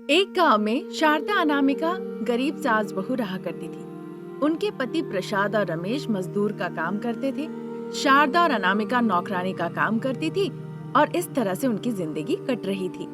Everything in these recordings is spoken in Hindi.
एक गांव में शारदा अनामिका गरीब सास बहू रहा करती थी। उनके पति प्रसाद और रमेश मजदूर का काम करते थे। शारदा और अनामिका नौकरानी का काम करती थी और इस तरह से उनकी जिंदगी कट रही थी।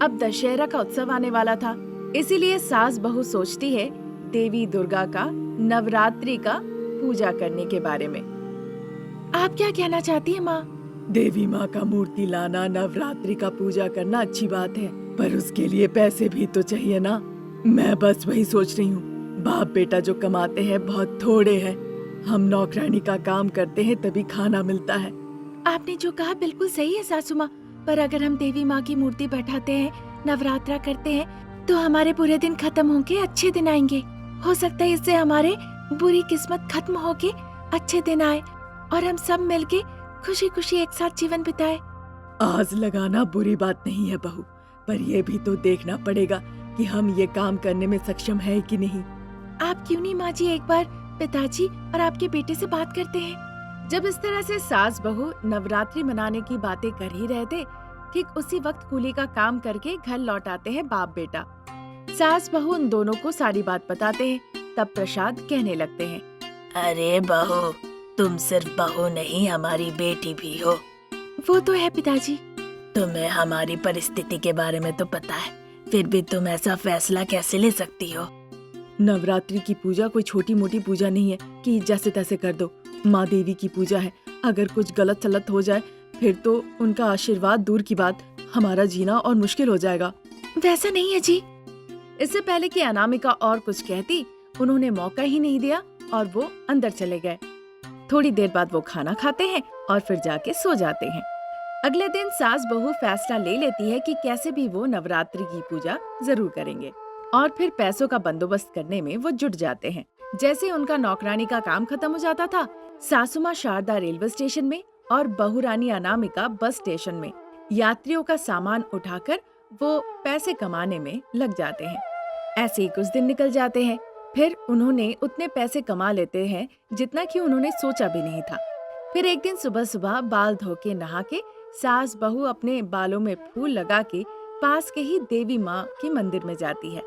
अब दशहरा का उत्सव आने वाला था, इसीलिए सास बहू सोचती है देवी दुर्गा का नवरात्रि का पूजा करने के बारे में। आप क्या कहना चाहती हैं माँ? देवी माँ का मूर्ति लाना, नवरात्रि का पूजा करना अच्छी बात है, पर उसके लिए पैसे भी तो चाहिए ना। मैं बस वही सोच रही हूँ, बाप बेटा जो कमाते हैं बहुत थोड़े हैं। हम नौकरानी का काम करते हैं तभी खाना मिलता है। आपने जो कहा बिल्कुल सही है सासू माँ, पर अगर हम देवी माँ की मूर्ति बैठाते हैं, नवरात्रा करते हैं, तो हमारे बुरे दिन खत्म होके अच्छे दिन आएंगे। हो सकता है इससे हमारे बुरी किस्मत खत्म होके अच्छे दिन आए और हम सब मिलके खुशी खुशी एक साथ जीवन बिताए। आस लगाना बुरी बात नहीं है बहू, पर यह भी तो देखना पड़ेगा कि हम ये काम करने में सक्षम है कि नहीं। आप क्यों नहीं माँ जी एक बार पिताजी और आपके बेटे से बात करते हैं। जब इस तरह से सास बहू नवरात्रि मनाने की बातें कर ही रहे थे, ठीक उसी वक्त कूली का काम करके घर लौट आते हैं बाप बेटा। सास बहू उन दोनों को सारी बात बताते हैं। तब प्रसाद कहने लगते हैं, अरे बहू, तुम सिर्फ बहू नहीं, हमारी बेटी भी हो। वो तो है पिताजी। तुम्हें हमारी परिस्थिति के बारे में तो पता है, फिर भी तुम ऐसा फैसला कैसे ले सकती हो? नवरात्रि की पूजा कोई छोटी मोटी पूजा नहीं है कि जैसे तैसे कर दो। माँ देवी की पूजा है, अगर कुछ गलत सलत हो जाए फिर तो उनका आशीर्वाद दूर की बात, हमारा जीना और मुश्किल हो जाएगा। वैसा नहीं है जी। इससे पहले कि अनामिका और कुछ कहती, उन्होंने मौका ही नहीं दिया और वो अंदर चले गए। थोड़ी देर बाद वो खाना खाते हैं और फिर जाके सो जाते हैं। अगले दिन सास बहू फैसला ले लेती है कि कैसे भी वो नवरात्रि की पूजा जरूर करेंगे और फिर पैसों का बंदोबस्त करने में वो जुट जाते हैं। जैसे उनका नौकरानी का काम खत्म हो जाता था, सासू माँ शारदा रेलवे स्टेशन में और बहू रानी अनामिका बस स्टेशन में यात्रियों का सामान उठाकर वो पैसे कमाने में लग जाते हैं। ऐसे ही कुछ दिन निकल जाते हैं। फिर उन्होंने उतने पैसे कमा लेते हैं जितना कि उन्होंने सोचा भी नहीं था। फिर एक दिन सुबह सुबह बाल धो के नहा के सास बहू अपने बालों में फूल लगा के पास के ही देवी माँ के मंदिर में जाती है।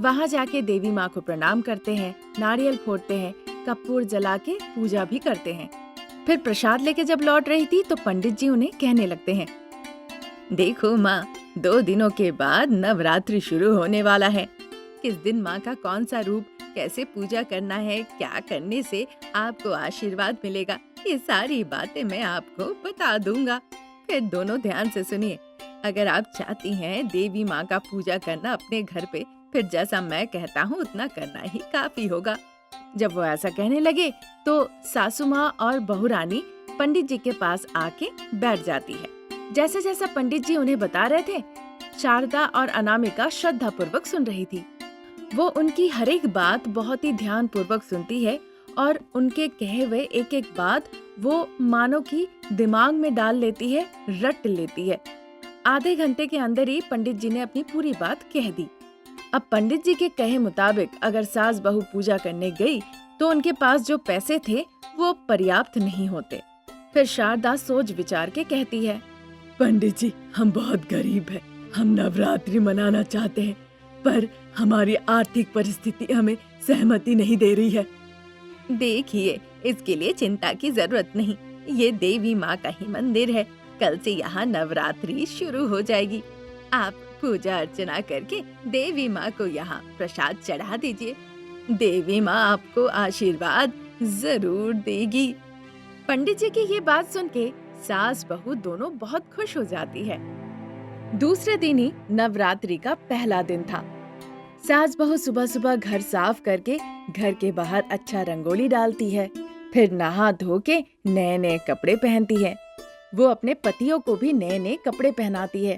वहाँ जाके देवी माँ को प्रणाम करते हैं, नारियल फोड़ते हैं, कपूर जला के पूजा भी करते हैं। फिर प्रसाद लेके जब लौट रही थी तो पंडित जी उन्हें कहने लगते हैं, देखो माँ, 2 दिनों के बाद नवरात्रि शुरू होने वाला है। किस दिन माँ का कौन सा रूप, कैसे पूजा करना है, क्या करने से आपको आशीर्वाद मिलेगा, ये सारी बातें मैं आपको बता दूंगा। फिर दोनों ध्यान से सुनिए। अगर आप चाहती हैं देवी माँ का पूजा करना अपने घर पे, फिर जैसा मैं कहता हूँ उतना करना ही काफी होगा। जब वो ऐसा कहने लगे तो सासू माँ और बहू रानी पंडित जी के पास आके बैठ जाती है। जैसे जैसा पंडित जी उन्हें बता रहे थे, शारदा और अनामिका श्रद्धा पूर्वक सुन रही थी। वो उनकी हर एक बात बहुत ही ध्यान पूर्वक सुनती है और उनके कहे हुए एक एक बात वो मानो की दिमाग में डाल लेती है, रट लेती है। आधे घंटे के अंदर ही पंडित जी ने अपनी पूरी बात कह दी। अब पंडित जी के कहे मुताबिक अगर सास बहू पूजा करने गई तो उनके पास जो पैसे थे वो पर्याप्त नहीं होते। फिर शारदा सोच विचार के कहती है, पंडित जी, हम बहुत गरीब हैं, हम नवरात्रि मनाना चाहते हैं, पर हमारी आर्थिक परिस्थिति हमें सहमति नहीं दे रही है। देखिए, इसके लिए चिंता की जरूरत नहीं, ये देवी माँ का ही मंदिर है। कल से यहाँ नवरात्रि शुरू हो जाएगी। आप पूजा अर्चना करके देवी माँ को यहाँ प्रसाद चढ़ा दीजिए। देवी माँ आपको आशीर्वाद जरूर देगी। पंडित जी की ये बात सुन के सास बहू दोनों बहुत खुश हो जाती है। दूसरे दिन ही नवरात्रि का पहला दिन था। सास बहू सुबह सुबह घर साफ करके घर के बाहर अच्छा रंगोली डालती है। फिर नहा धो के नए नए कपड़े पहनती है। वो अपने पतियों को भी नए नए कपड़े पहनाती है।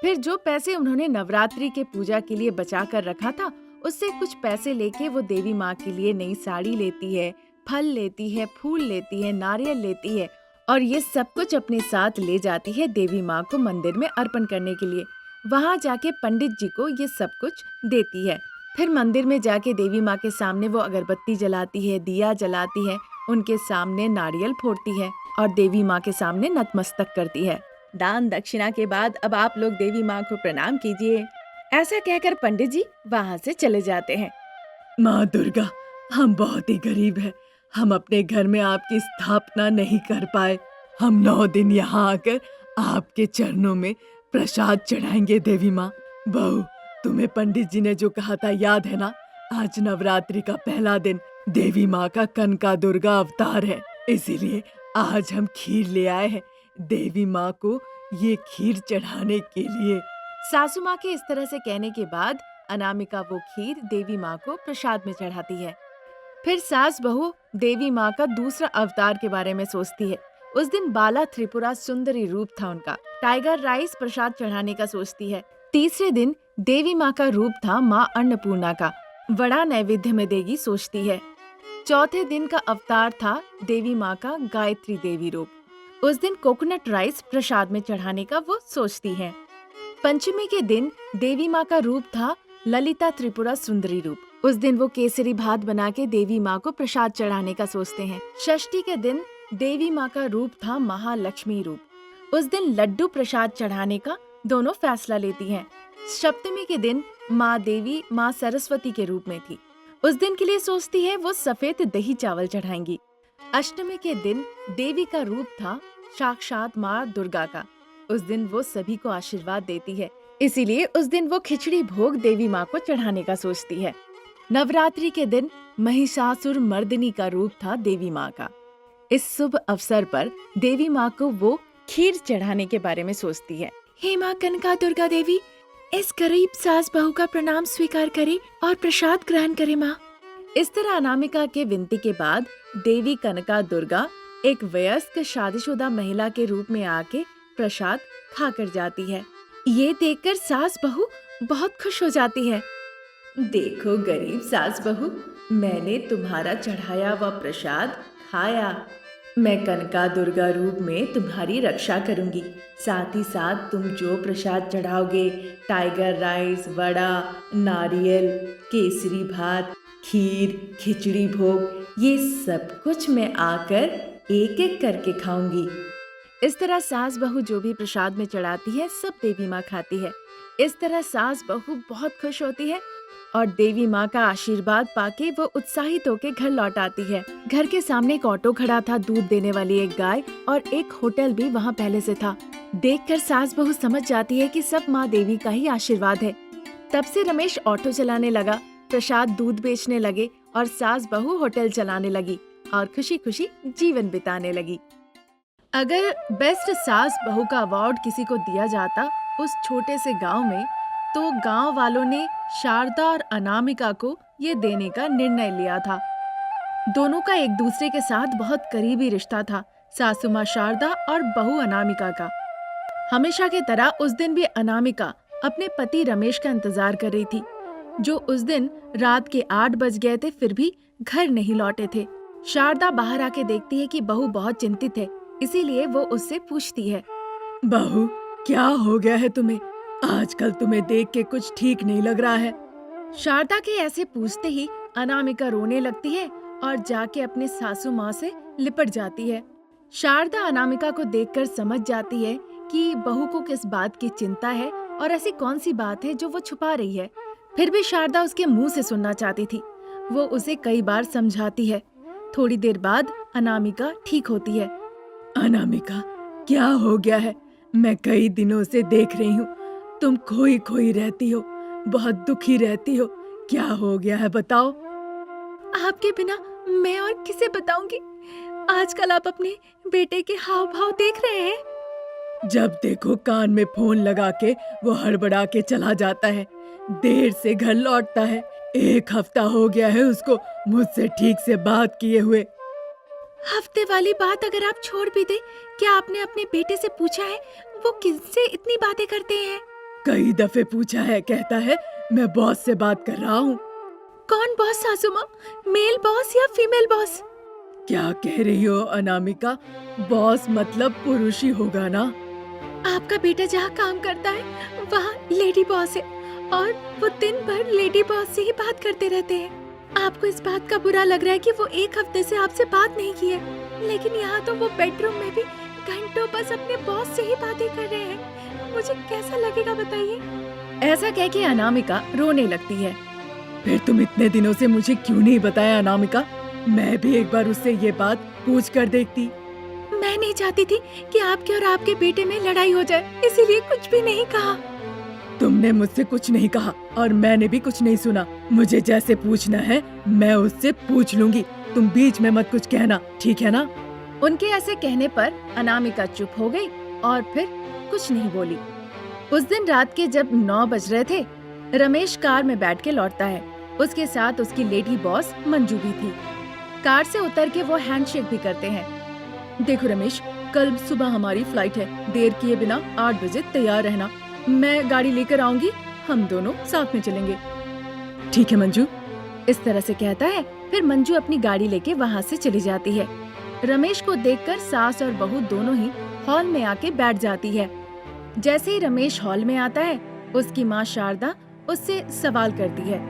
फिर जो पैसे उन्होंने नवरात्रि के पूजा के लिए बचा कर रखा था, उससे कुछ पैसे लेके वो देवी माँ के लिए नई साड़ी लेती है, फल लेती है, फूल लेती है, नारियल लेती है और ये सब कुछ अपने साथ ले जाती है देवी माँ को मंदिर में अर्पण करने के लिए। वहाँ जाके पंडित जी को ये सब कुछ देती है। फिर मंदिर में जाके देवी माँ के सामने वो अगरबत्ती जलाती है, दिया जलाती है, उनके सामने नारियल फोड़ती है और देवी माँ के सामने नतमस्तक करती है। दान दक्षिणा के बाद अब आप लोग देवी माँ को प्रणाम कीजिए। ऐसा कहकर पंडित जी वहाँ से चले जाते हैं। माँ दुर्गा, हम बहुत ही गरीब हैं। हम अपने घर में आपकी स्थापना नहीं कर पाए। हम 9 दिन यहाँ आकर आपके चरणों में प्रसाद चढ़ाएंगे देवी माँ। बहू, तुम्हें पंडित जी ने जो कहा था याद है ना? आज नवरात्रि का पहला दिन देवी माँ का कनका दुर्गा अवतार है, इसीलिए आज हम खीर ले आए हैं देवी माँ को ये खीर चढ़ाने के लिए। सासू माँ के इस तरह से कहने के बाद अनामिका वो खीर देवी माँ को प्रसाद में चढ़ाती है। फिर सास बहू देवी माँ का दूसरा अवतार के बारे में सोचती है। उस दिन बाला त्रिपुरा सुंदरी रूप था उनका। टाइगर राइस प्रसाद चढ़ाने का सोचती है। तीसरे दिन देवी माँ का रूप था माँ अन्नपूर्णा का, वड़ा नैवेद्य में देगी सोचती है। चौथे दिन का अवतार था देवी माँ का गायत्री देवी रूप। उस दिन कोकोनट राइस प्रसाद में चढ़ाने का वो सोचती है। पंचमी के दिन देवी माँ का रूप था ललिता त्रिपुरा सुंदरी रूप। उस दिन वो केसरी भात बना के देवी माँ को प्रसाद चढ़ाने का सोचते हैं। षष्ठी के दिन देवी माँ का रूप था महालक्ष्मी रूप। उस दिन लड्डू प्रसाद चढ़ाने का दोनों फैसला लेती हैं। सप्तमी के दिन माँ देवी माँ सरस्वती के रूप में थी। उस दिन के लिए सोचती है वो सफेद दही चावल चढ़ाएंगी। अष्टमी के दिन देवी का रूप था साक्षात माँ दुर्गा का। उस दिन वो सभी को आशीर्वाद देती है, इसीलिए उस दिन वो खिचड़ी भोग देवी माँ को चढ़ाने का सोचती है। नवरात्रि के दिन महिषासुर मर्दिनी का रूप था देवी माँ का। इस शुभ अवसर पर देवी माँ को वो खीर चढ़ाने के बारे में सोचती है। हे माँ कनका दुर्गा देवी, इस गरीब सास बहू का प्रणाम स्वीकार करे और प्रसाद ग्रहण करे माँ। इस तरह अनामिका के विनती के बाद देवी कनका दुर्गा एक वयस्क शादीशुदा महिला के रूप में आके प्रसाद खाकर जाती है। ये देखकर सास बहू बहुत खुश हो जाती है। देखो गरीब सास बहू, मैंने तुम्हारा चढ़ाया हुआ प्रसाद खाया। मैं कनका दुर्गा रूप में तुम्हारी रक्षा करूंगी। साथ ही साथ तुम जो प्रसाद चढ़ाओगे, टाइगर राइस, वड़ा, नारियल, केसरी भात, खीर, खिचड़ी भोग, ये सब कुछ मैं आकर एक एक करके खाऊंगी। इस तरह सास बहू जो भी प्रसाद में चढ़ाती है सब देवी माँ खाती है। इस तरह सास बहू बहुत खुश होती है और देवी माँ का आशीर्वाद पाके वो उत्साहित होकर घर लौट आती है। घर के सामने एक ऑटो खड़ा था, दूध देने वाली एक गाय और एक होटल भी वहाँ पहले से था। देखकर सास बहू समझ जाती है कि सब माँ देवी का ही आशीर्वाद है। तब से रमेश ऑटो चलाने लगा, प्रसाद दूध बेचने लगे और सास बहू होटल चलाने लगी और खुशी खुशी जीवन बिताने लगी। अगर बेस्ट सास बहू का अवार्ड किसी को दिया जाता उस छोटे से गांव में, तो गांव वालों ने शारदा और अनामिका को ये देने का निर्णय लिया था। दोनों का एक दूसरे के साथ बहुत करीबी रिश्ता था, सासू माँ शारदा और बहू अनामिका का। हमेशा की तरह उस दिन भी अनामिका अपने पति रमेश का इंतजार कर रही थी, जो उस दिन रात के 8 बज गए थे फिर भी घर नहीं लौटे थे। शारदा बाहर आके देखती है कि बहू बहुत चिंतित है, इसीलिए वो उससे पूछती है, बहू क्या हो गया है तुम्हें? आजकल तुम्हें देख के कुछ ठीक नहीं लग रहा है। शारदा के ऐसे पूछते ही अनामिका रोने लगती है और जाके अपने सासू माँ से लिपट जाती है। शारदा अनामिका को देखकर समझ जाती है कि बहू को किस बात की चिंता है और ऐसी कौन सी बात है जो वो छुपा रही है। फिर भी शारदा उसके मुंह से सुनना चाहती थी। वो उसे कई बार समझाती है। थोड़ी देर बाद अनामिका ठीक होती है। अनामिका क्या हो गया है? मैं कई दिनों से देख रही हूँ, तुम खोई खोई रहती हो, बहुत दुखी रहती हो। क्या हो गया है बताओ। आपके बिना मैं और किसे बताऊंगी? आजकल आप अपने बेटे के हाव भाव देख रहे हैं। जब देखो कान में फोन लगा के वो हड़बड़ा के चला जाता है, देर से घर लौटता है। 1 हफ्ता हो गया है उसको मुझसे ठीक से बात किए हुए। हफ्ते वाली बात अगर आप छोड़ भी दे, क्या आपने अपने बेटे से पूछा है वो किससे इतनी बातें करते हैं? कई दफे पूछा है, कहता है मैं बॉस से बात कर रहा हूँ। कौन बॉस सासू माँ? मेल बॉस या फीमेल बॉस? क्या कह रही हो अनामिका? बॉस मतलब पुरुष ही होगा ना। आपका बेटा जहाँ काम करता है वहाँ लेडी बॉस है और वो दिन भर लेडी बॉस से ही बात करते रहते हैं। आपको इस बात का बुरा लग रहा है कि वो 1 हफ्ते से आपसे बात नहीं की है, लेकिन यहाँ तो वो बेडरूम में भी घंटों बस अपने बॉस से ही बातें कर रहे हैं। मुझे कैसा लगेगा बताइए? ऐसा कह के अनामिका रोने लगती है। फिर तुम इतने दिनों से मुझे क्यों नहीं बताया अनामिका? मैं भी एक बार उससे ये बात पूछ कर देखती। मैं नहीं चाहती थी कि आपके और आपके बेटे में लड़ाई हो जाए, इसीलिए कुछ भी नहीं कहा। तुमने मुझसे कुछ नहीं कहा और मैंने भी कुछ नहीं सुना। मुझे जैसे पूछना है मैं उससे पूछ लूंगी, तुम बीच में मत कुछ कहना, ठीक है ना? उनके ऐसे कहने पर अनामिका चुप हो गई और फिर कुछ नहीं बोली। उस दिन रात के जब 9 बज रहे थे, रमेश कार में बैठ के लौटता है। उसके साथ उसकी लेडी बॉस मंजू भी थी। कार से उतर के वो हैंडशेक भी करते हैं। देखो रमेश, कल सुबह हमारी फ्लाइट है, देर किए बिना 8 बजे तैयार रहना। मैं गाड़ी लेकर आऊंगी, हम दोनों साथ में चलेंगे। ठीक है मंजू। इस तरह से कहता है। फिर मंजू अपनी गाड़ी लेके वहाँ से चली जाती है। रमेश को देखकर सास और बहू दोनों ही हॉल में आके बैठ जाती है। जैसे ही रमेश हॉल में आता है, उसकी माँ शारदा उससे सवाल करती है।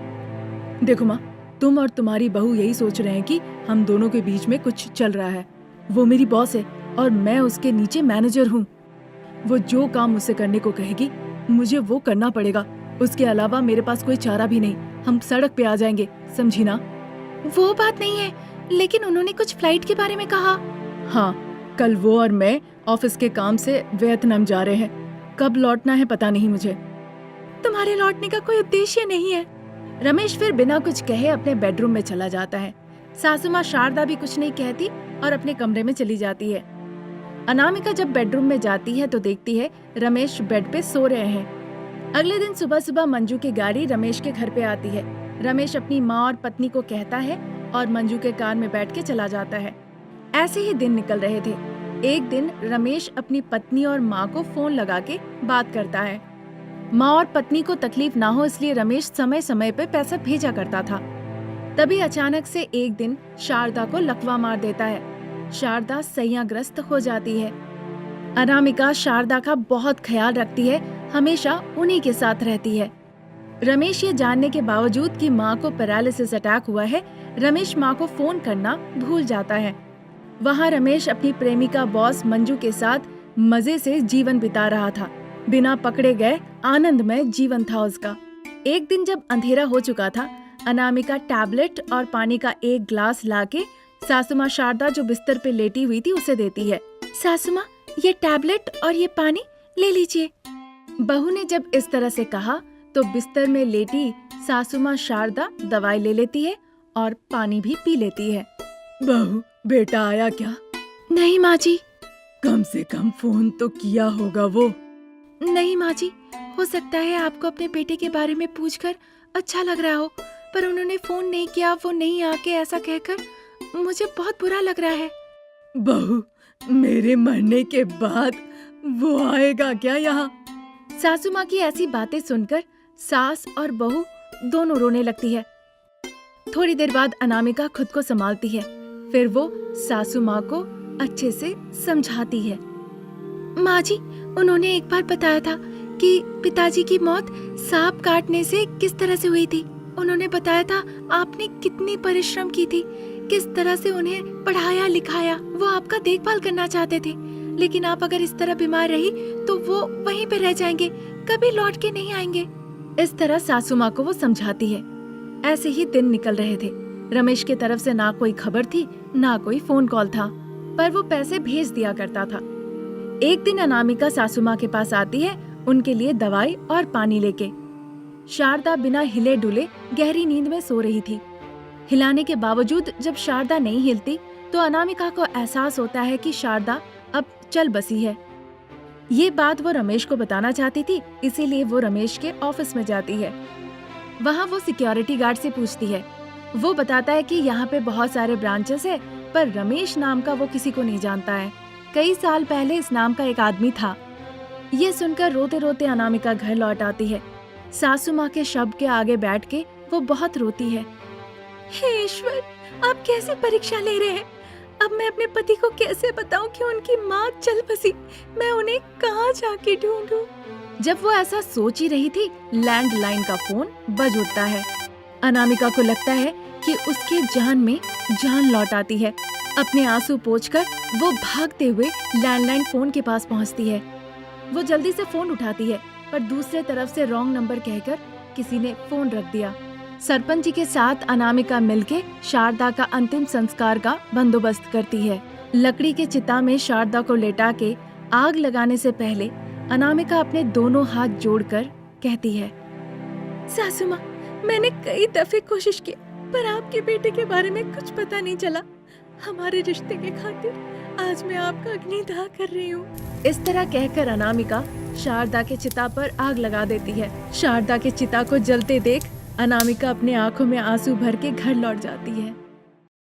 देखो माँ, तुम और तुम्हारी बहू यही सोच रहे हैं कि हम दोनों के बीच में कुछ चल रहा है। वो मेरी बॉस है और मैं उसके नीचे मैनेजर हूँ। वो जो काम मुझसे करने को कहेगी मुझे वो करना पड़ेगा। उसके अलावा मेरे पास कोई चारा भी नहीं। हम सड़क पे आ जाएंगे, समझी ना? वो बात नहीं है, लेकिन उन्होंने कुछ फ्लाइट के बारे में कहा। हाँ, कल वो और मैं ऑफिस के काम से वियतनाम जा रहे हैं। कब लौटना है पता नहीं मुझे। तुम्हारे लौटने का कोई उद्देश्य नहीं है। रमेश फिर बिना कुछ कहे अपने बेडरूम में चला जाता है। सासू माँ शारदा भी कुछ नहीं कहती और अपने कमरे में चली जाती है। अनामिका जब बेडरूम में जाती है तो देखती है रमेश बेड पे सो रहे हैं। अगले दिन सुबह सुबह मंजू की गाड़ी रमेश के घर पे आती है। रमेश अपनी माँ और पत्नी को कहता है और मंजू के कार में बैठ के चला जाता है। ऐसे ही दिन निकल रहे थे। एक दिन रमेश अपनी पत्नी और माँ को फोन लगा के बात करता है। माँ और पत्नी को तकलीफ ना हो इसलिए रमेश समय समय पे पैसा भेजा करता था। तभी अचानक से एक दिन शारदा को लकवा मार देता है। शारदा सैयाग्रस्त हो जाती है। अनामिका शारदा का बहुत ख्याल रखती है, हमेशा उन्हीं के साथ रहती है। रमेश ये जानने के बावजूद कि माँ को पैरालिसिस अटैक हुआ है, रमेश माँ को फोन करना भूल जाता है। वहाँ रमेश अपनी प्रेमिका बॉस मंजू के साथ मजे से जीवन बिता रहा था। बिना पकड़े गए आनंदमय जीवन था उसका। एक दिन जब अंधेरा हो चुका था, अनामिका टैबलेट और पानी का एक ग्लास लाके सासू माँ शारदा जो बिस्तर पे लेटी हुई थी उसे देती है। सासू माँ, ये टैबलेट और ये पानी ले लीजिए। बहू ने जब इस तरह से कहा तो बिस्तर में लेटी सासू माँ शारदा दवाई ले लेती है और पानी भी पी लेती है। बहू, बेटा आया क्या? नहीं माँ जी। कम से कम फोन तो किया होगा वो। नहीं माँ जी, हो सकता है आपको अपने बेटे के बारे में पूछकर अच्छा लग रहा हो, पर उन्होंने फोन नहीं किया, वो नहीं आके ऐसा कहकर मुझे बहुत बुरा लग रहा है। बहू, मेरे मरने के बाद वो आएगा क्या यहाँ? सासू माँ की ऐसी बातें सुनकर सास और बहू दोनों रोने लगती है। थोड़ी देर बाद अनामिका खुद को संभालती है। फिर वो सासू माँ को अच्छे से समझाती है। माँ जी, उन्होंने एक बार बताया था कि पिताजी की मौत सांप काटने से किस तरह से हुई थी। उन्होंने बताया था आपने कितनी परिश्रम की थी, किस तरह से उन्हें पढ़ाया लिखाया। वो आपका देखभाल करना चाहते थे, लेकिन आप अगर इस तरह बीमार रही तो वो वहीं पे रह जाएंगे, कभी लौट के नहीं आएंगे। इस तरह सासू माँ को वो समझाती है। ऐसे ही दिन निकल रहे थे। रमेश की तरफ से ना कोई खबर थी, ना कोई फोन कॉल था, पर वो पैसे भेज दिया करता था। एक दिन अनामिका सासू माँ के पास आती है उनके लिए दवाई और पानी लेके। शारदा बिना हिले डुले गहरी नींद में सो रही थी। हिलाने के बावजूद जब शारदा नहीं हिलती तो अनामिका को एहसास होता है कि शारदा अब चल बसी है। ये बात वो रमेश को बताना चाहती थी, इसीलिए वो रमेश के ऑफिस में जाती है। वहाँ वो सिक्योरिटी गार्ड से पूछती है। वो बताता है कि यहाँ पे बहुत सारे ब्रांचेस है, पर रमेश नाम का वो किसी को नहीं जानता है। कई साल पहले इस नाम का एक आदमी था। ये सुनकर रोते रोते अनामिका घर लौट आती है। सासू माँ के शव के आगे बैठ के वो बहुत रोती है। हे ईश्वर, आप कैसे परीक्षा ले रहे हैं? अब मैं अपने पति को कैसे बताऊं कि उनकी माँ चल बसी? मैं उन्हें कहाँ जाके ढूंढूं? जब वो ऐसा सोच ही रही थी, लैंडलाइन का फोन बज उठता है। अनामिका को लगता है कि उसके जान में जान लौट आती है। अपने आंसू पोंछकर वो भागते हुए लैंडलाइन फोन के पास पहुंचती है। वो जल्दी से फोन उठाती है। पर दूसरे तरफ से रॉन्ग नंबर कहकर किसी ने फोन रख दिया। सरपंच जी के साथ अनामिका मिलके शारदा का अंतिम संस्कार का बंदोबस्त करती है। लकड़ी के चिता में शारदा को लेटा के आग लगाने से पहले अनामिका अपने दोनों हाथ जोड़कर कहती है, सासू माँ, मैंने कई दफे कोशिश की पर आपके बेटे के बारे में कुछ पता नहीं चला। हमारे रिश्ते के खातिर आज मैं आपका अग्निदाह कर रही हूँ। इस तरह कहकर अनामिका शारदा के चिता पर आग लगा देती है। शारदा के चिता को जलते देख अनामिका अपने आंखों में आंसू भर के घर लौट जाती है।